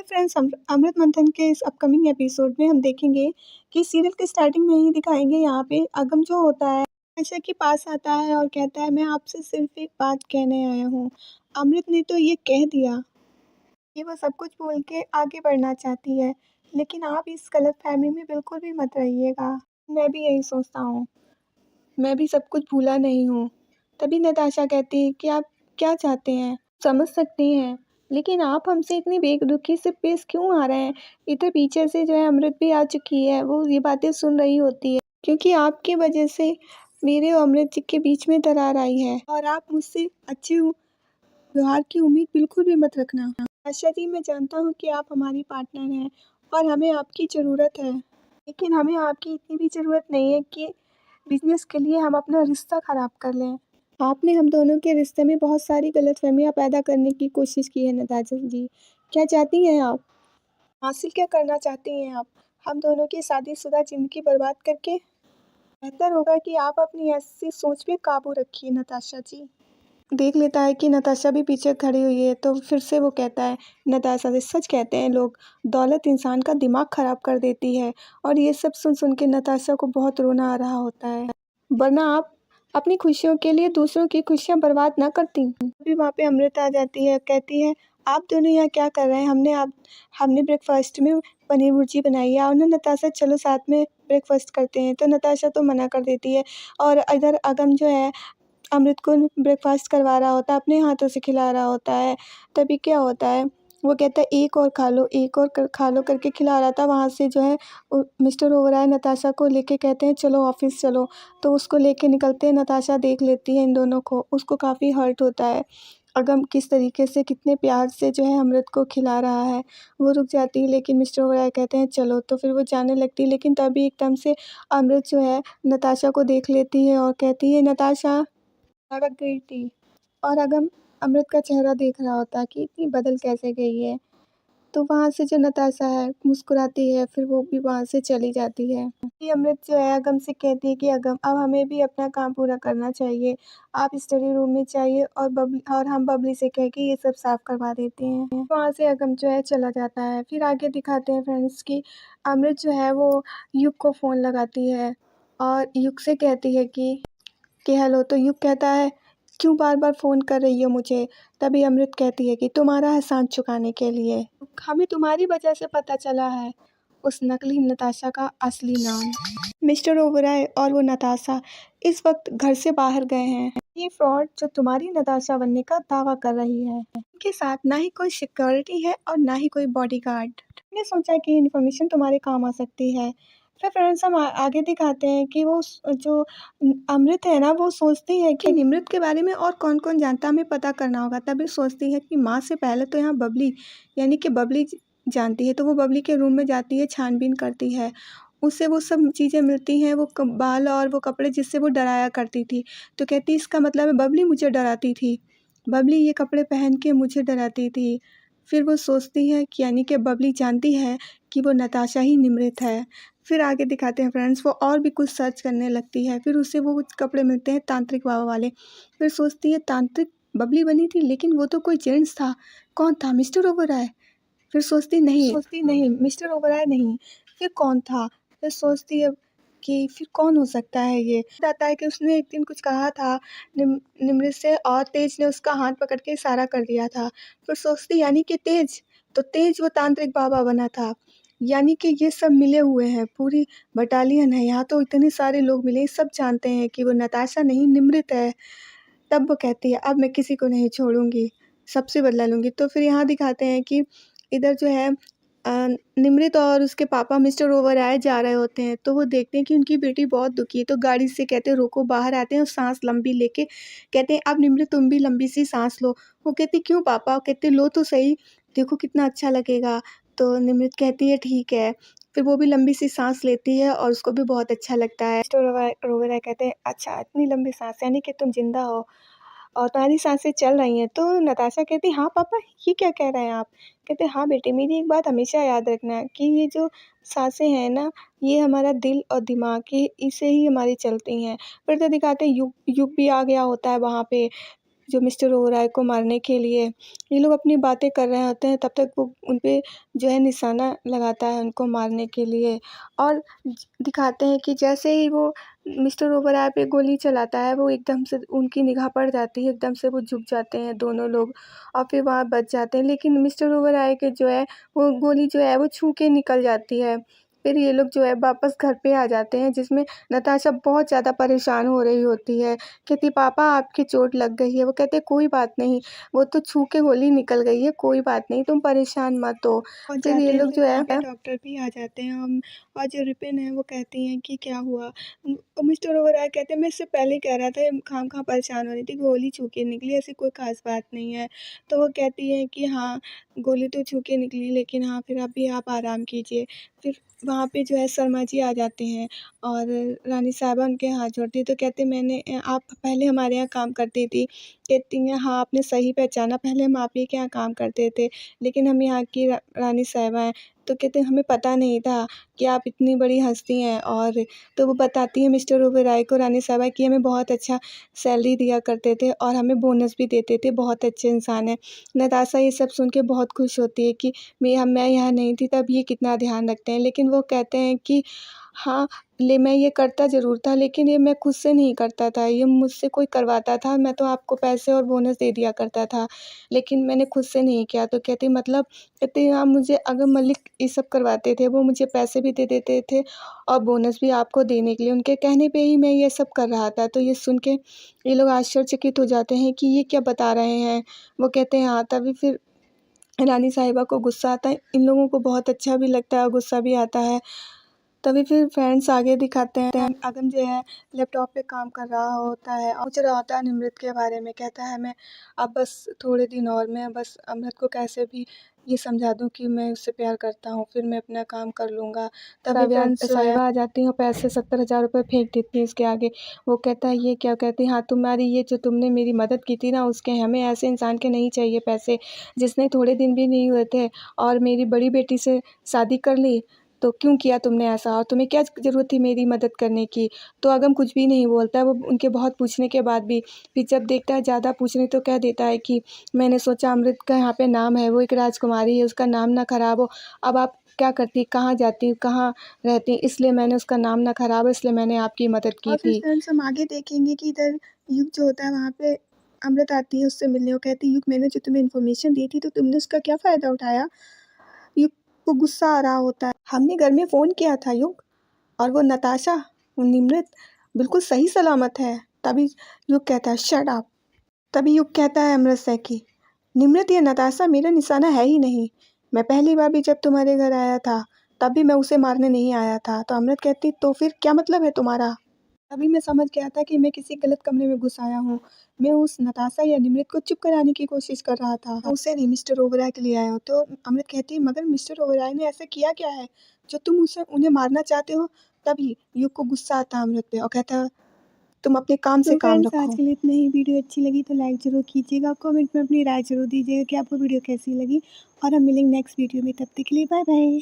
Friends, अमृत मंथन के इस अपकमिंग एपिसोड में हम देखेंगे कि सीरियल के स्टार्टिंग में ही दिखाएंगे। यहाँ पे अगम जो होता है आशा के पास आता है और कहता है, मैं आपसे सिर्फ एक बात कहने आया हूँ। अमृत ने तो ये कह दिया कि वो सब कुछ भूल के आगे बढ़ना चाहती है, लेकिन आप इस गलत फहमी में बिल्कुल भी मत रहिएगा। मैं भी यही सोचता हूँ, मैं भी सब कुछ भूला नहीं हूँ। तभी नताशा कहती है कि आप क्या चाहते हैं, समझ सकते हैं, लेकिन आप हमसे इतनी बेरुखी से पेश क्यों आ रहे हैं। इधर पीछे से जो है अमृत भी आ चुकी है, वो ये बातें सुन रही होती है, क्योंकि आपकी वजह से मेरे और अमृत जी के बीच में दरार आई है और आप मुझसे अच्छे व्यवहार की उम्मीद बिल्कुल भी मत रखना। आशा जी, मैं जानता हूँ कि आप हमारी पार्टनर हैं और हमें आपकी ज़रूरत है, लेकिन हमें आपकी इतनी भी ज़रूरत नहीं है कि बिजनेस के लिए हम अपना रिश्ता ख़राब कर लें। आपने हम दोनों के रिश्ते में बहुत सारी गलतफहमियां पैदा करने की कोशिश की है नताशा जी। क्या चाहती हैं आप? हासिल क्या करना चाहती हैं आप? हम दोनों की शादीशुदा ज़िंदगी बर्बाद करके? बेहतर होगा कि आप अपनी ऐसी सोच पे काबू रखिए नताशा जी। देख लेता है कि नताशा भी पीछे खड़ी हुई है, तो फिर से वो कहता है नताशा से, सच कहते हैं लोग, दौलत इंसान का दिमाग ख़राब कर देती है। और ये सब सुन सुन के नताशा को बहुत रोना आ रहा होता है। वरना आप अपनी खुशियों के लिए दूसरों की खुशियां बर्बाद ना करती। अभी वहाँ पे अमृता आ जाती है, कहती है, आप दोनों यहाँ क्या कर रहे हैं? हमने ब्रेकफास्ट में पनीर भुर्जी बनाई है। और ना नताशा, चलो साथ में ब्रेकफास्ट करते हैं। तो नताशा तो मना कर देती है और इधर अगम जो है अमृत को ब्रेकफास्ट करवा रहा होता है, अपने हाथों से खिला रहा होता है। तभी क्या होता है, वो कहता है एक और खा लो, एक और खा लो करके खिला रहा था। वहाँ से जो है मिस्टर ओबराय नताशा को लेके कहते हैं चलो ऑफिस चलो। तो उसको लेके निकलते हैं। नताशा देख लेती है इन दोनों को, उसको काफ़ी हर्ट होता है। अगम किस तरीके से कितने प्यार से जो है अमृत को खिला रहा है। वो रुक जाती है, लेकिन मिस्टर ओबराय कहते हैं चलो। तो फिर वो जाने लगती है, लेकिन तभी एकदम से अमृत जो है नताशा को देख लेती है और कहती है, नताशा भड़क गई थी। और अगम अमृत का चेहरा देख रहा होता है कि इतनी बदल कैसे गई है। तो वहाँ से जो नताशा है मुस्कुराती है, फिर वो भी वहाँ से चली जाती है। ये अमृत जो है अगम से कहती है कि अगम, अब हमें भी अपना काम पूरा करना चाहिए। आप स्टडी रूम में जाइए और हम बबली से कह के ये सब साफ करवा देते हैं। वहाँ से अगम जो है चला जाता है। फिर आगे दिखाते हैं फ्रेंड्स की अमृत जो है वो युग को फ़ोन लगाती है और युग से कहती है कि हेलो। तो युग कहता है, क्यों बार बार फ़ोन कर रही हो मुझे? तभी अमृत कहती है कि तुम्हारा एहसान चुकाने के लिए। हमें तुम्हारी वजह से पता चला है उस नकली नताशा का असली नाम। मिस्टर ओबराय और वो नताशा इस वक्त घर से बाहर गए हैं। ये फ्रॉड जो तुम्हारी नताशा बनने का दावा कर रही है, उनके साथ ना ही कोई सिक्योरिटी है और ना ही कोई बॉडीगार्ड। मैंने सोचा कि इन्फॉर्मेशन तुम्हारे काम आ सकती है। फिर फ्रेंड्स हम आगे दिखाते हैं कि वो जो अमृत है ना, वो सोचती है कि निमृत के बारे में और कौन कौन जानता है, हमें पता करना होगा। तभी सोचती है कि माँ से पहले तो यहाँ बबली, यानी कि बबली जानती है। तो वो बबली के रूम में जाती है, छानबीन करती है। उससे वो सब चीज़ें मिलती हैं, वो बाल और वो कपड़े जिससे वो डराया करती थी। तो कहती, इसका मतलब है बबली मुझे डराती थी, बबली ये कपड़े पहन के मुझे डराती थी। फिर वो सोचती है कि यानी कि बबली जानती है कि वो नताशा ही निमृत है। फिर आगे दिखाते हैं फ्रेंड्स, वो और भी कुछ सर्च करने लगती है। फिर उसे वो कुछ कपड़े मिलते हैं तांत्रिक बाबा वाले। फिर सोचती है तांत्रिक बबली बनी थी, लेकिन वो तो कोई जेंट्स था। कौन था? मिस्टर ओबराय। फिर सोचती नहीं मिस्टर ओबराय नहीं, फिर कौन था? फिर सोचती है कि फिर कौन हो सकता है ये। बताता है कि उसने एक दिन कुछ कहा था निमृत से, और तेज ने उसका हाथ पकड़ के इशारा कर दिया था। फिर सोचती यानी कि तेज, तो तेज वो तांत्रिक बाबा बना था। यानी कि ये सब मिले हुए हैं, पूरी बटालियन है यहाँ। तो इतने सारे लोग मिले, सब जानते हैं कि वो नताशा नहीं निमृत है। तब वो कहती है, अब मैं किसी को नहीं छोड़ूंगी, सबसे बदला लूँगी। तो फिर यहाँ दिखाते हैं कि इधर जो है निमृत और उसके पापा मिस्टर ओबराय जा रहे होते हैं। तो वो देखते हैं कि उनकी बेटी बहुत दुखी है। तो गाड़ी से कहते हैं रोको, बाहर आते हैं और सांस लंबी लेके कहते हैं, अब निमृत तुम भी लंबी सी सांस लो। वो कहती, क्यों पापा? कहते, लो तो सही, देखो कितना अच्छा लगेगा। तो निमृत कहती है ठीक है। फिर वो भी लंबी सी सांस लेती है और उसको भी बहुत अच्छा लगता है। मिस्टर ओबराय कहते हैं, अच्छा इतनी लंबी सांस, यानी कि तुम जिंदा हो और तुम्हारी सांसें चल रही हैं। तो नताशा कहती, हाँ पापा, ये क्या कह रहे हैं आप? कहते, हाँ बेटे, मेरी एक बात हमेशा याद रखना कि ये जो सांसें हैं ना, ये हमारा दिल और दिमाग, ये इससे ही हमारी चलती हैं। फिर तो दिखाते हैं युग भी आ गया होता है वहाँ पे। जो मिस्टर ओबराय को मारने के लिए। ये लोग अपनी बातें कर रहे होते हैं, तब तक वो उन पे जो है निशाना लगाता है उनको मारने के लिए। और दिखाते हैं कि जैसे ही वो मिस्टर ओबराय पे गोली चलाता है, वो एकदम से उनकी निगाह पड़ जाती है, एकदम से वो झुक जाते हैं दोनों लोग और फिर वहाँ बच जाते हैं। लेकिन मिस्टर ओबराय के जो है वो गोली जो है वो छू के निकल जाती है। फिर ये लोग जो है वापस घर पे आ जाते हैं, जिसमें नताशा बहुत ज़्यादा परेशान हो रही होती है। कहती, पापा आपकी चोट लग गई है। वो कहते, कोई बात नहीं, वो तो छू के गोली निकल गई है, कोई बात नहीं, तुम परेशान मत हो। फिर ये लोग जो है डॉक्टर भी आ जाते हैं। और जो रिपन है वो कहती हैं कि क्या हुआ। मिस्टर ओबराय कहते हैं, मैं इससे पहले ही कह रहा था, खामखा परेशान हो रही थी, गोली छू के निकली, ऐसी कोई खास बात नहीं है। तो वो कहती है कि हाँ, गोली तो छू के निकली, लेकिन हाँ फिर अभी आप आराम कीजिए। फिर वहाँ पे जो है शर्मा जी आ जाते हैं और रानी साहबा उनके हाथ जोड़ती है। तो कहते, मैंने आप पहले हमारे यहाँ काम करती थी। कहती हैं, हाँ आपने सही पहचाना, पहले हम आप ही के यहाँ काम करते थे, लेकिन हम यहाँ की रानी साहबा हैं। तो कहते, हमें पता नहीं था कि आप इतनी बड़ी हस्ती हैं। और तो वो बताती है मिस्टर ओबराय को, रानी साहबा, कि हमें बहुत अच्छा सैलरी दिया करते थे और हमें बोनस भी देते थे, बहुत अच्छे इंसान हैं। नताशा ये सब सुन के बहुत खुश होती है कि मैं यहाँ नहीं थी तब ये कितना ध्यान रखते हैं। लेकिन वो कहते हैं कि हाँ, मैं ये करता ज़रूर था, लेकिन ये मैं खुद से नहीं करता था, ये मुझसे कोई करवाता था। मैं तो आपको पैसे और बोनस दे दिया करता था, लेकिन मैंने खुद से नहीं किया। तो कहती, मतलब? कहती, हाँ, मुझे अगर मलिक ये सब करवाते थे, वो मुझे पैसे भी दे देते थे और बोनस भी आपको देने के लिए, उनके कहने पे ही मैं ये सब कर रहा था। तो ये सुन के ये लोग आश्चर्यचकित हो जाते हैं कि ये क्या बता रहे हैं। वो कहते हैं, हाँ। तभी फिर रानी साहिबा को गुस्सा आता है, इन लोगों को बहुत अच्छा भी लगता है और गुस्सा भी आता है। तभी फिर फ्रेंड्स आगे दिखाते हैं, अगम जो है लैपटॉप पे काम कर रहा होता है और सोच रहा होता है निमृत के बारे में। कहता है, मैं अब बस थोड़े दिन और, मैं बस अमृत को कैसे भी ये समझा दूं कि मैं उससे प्यार करता हूँ, फिर मैं अपना काम कर लूँगा। तभी फ्रेंड्स साहिबा आ जाती हैं और पैसे 70,000 रुपये फेंक देती हैं उसके आगे। वो कहता है, ये क्या? कहती, हाँ, तुम्हारी ये जो तुमने मेरी मदद की थी ना, उसके हमें ऐसे इंसान के नहीं चाहिए पैसे, जिसने थोड़े दिन भी नहीं हुए थे और मेरी बड़ी बेटी से शादी कर ली। तो क्यों किया तुमने ऐसा, और तुम्हें क्या ज़रूरत थी मेरी मदद करने की? तो अगम कुछ भी नहीं बोलता है। वो उनके बहुत पूछने के बाद भी फिर जब देखता है ज़्यादा पूछने, तो कह देता है कि मैंने सोचा अमृत का यहाँ पे नाम है, वो एक राजकुमारी है, उसका नाम ना ख़राब हो। अब आप क्या करती, कहाँ जाती, कहाँ रहती, इसलिए मैंने उसका नाम ना ख़राब हो, इसलिए मैंने आपकी मदद की थी। फ्रेंड्स हम आगे देखेंगे कि इधर युग जो होता है वहाँ पे अमृत आती है उससे मिलने। वो कहती है, युग, मैंने जो तुम्हें इन्फॉर्मेशन दी थी तो तुमने उसका क्या फ़ायदा उठाया? युग को गुस्सा आ रहा होता है, हमने घर में फ़ोन किया था युग, और वो नताशा, वो निमृत बिल्कुल सही सलामत है। तभी युग कहता है, शट अप। तभी युग कहता है अमृत से कि निमृत, ये नताशा मेरा निशाना है ही नहीं। मैं पहली बार भी जब तुम्हारे घर आया था तब भी मैं उसे मारने नहीं आया था। तो अमृत कहती, तो फिर क्या मतलब है तुम्हारा? तभी मैं समझ गया था कि मैं किसी गलत कमरे में घुस आया हूँ। मैं उस नताशा या निमृत को चुप कराने की कोशिश कर रहा था, उसे नहीं, मिस्टर ओबराय के लिए आया हूँ। तो अमृत कहती है, मगर मिस्टर ओबराय ने ऐसा किया क्या है जो तुम उसे उन्हें मारना चाहते हो? तभी युग को गुस्सा आता है अमृत पे और कहता है, तुम अपने काम से काम रखो। आज के लिए इतना ही। वीडियो अच्छी लगी तो लाइक ज़रूर कीजिएगा, कमेंट में अपनी राय ज़रूर दीजिएगा कि आपको वीडियो कैसी लगी, और हम मिलेंगे नेक्स्ट वीडियो में। तब तक के लिए बाय बाय।